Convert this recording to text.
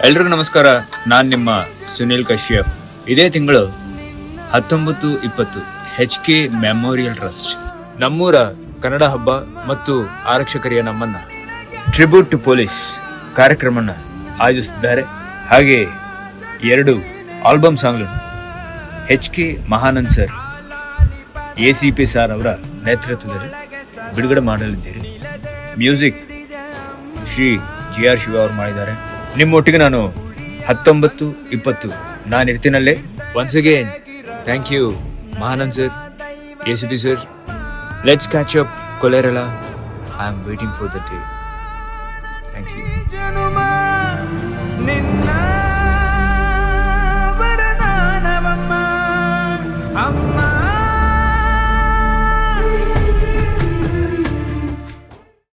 ಎಲ್ರಿಗೂ ನಮಸ್ಕಾರ. ನಾನು ನಿಮ್ಮ ಸುನಿಲ್ ಕಶ್ಯಪ್. ಇದೇ ತಿಂಗಳು 19-20 HK ಮೆಮೋರಿಯಲ್ ಟ್ರಸ್ಟ್ ನಮ್ಮೂರ ಕನ್ನಡ ಹಬ್ಬ ಮತ್ತು ಆರಕ್ಷಕರಿಯ ನಮ್ಮನ್ನ ಟ್ರಿಬ್ಯೂಟ್ ಟು ಪೊಲೀಸ್ ಕಾರ್ಯಕ್ರಮನ ಆಯೋಜಿಸಿದ್ದಾರೆ. ಹಾಗೆ 2 ಆಲ್ಬಮ್ ಸಾಂಗ್ಗಳನ್ನು HK Mahanand sir, ACP sir ಅವರ ನೇತೃತ್ವದಲ್ಲಿ ಬಿಡುಗಡೆ ಮಾಡಲಿದ್ದೀರಿ. ಮ್ಯೂಸಿಕ್ ಶ್ರೀ GR ಶಿವ ಅವರು ಮಾಡಿದ್ದಾರೆ. ನಿಮ್ಮೊಟ್ಟಿಗೆ ನಾನು 19-20 ನಾನು ಇರ್ತೀನಲ್ಲೇ. Once again thank you Mahanand sir, ACP sir. Let's catch up ಕೊಲೆರಲ. I am waiting for the day. Thank you. ಅಮ್ಮ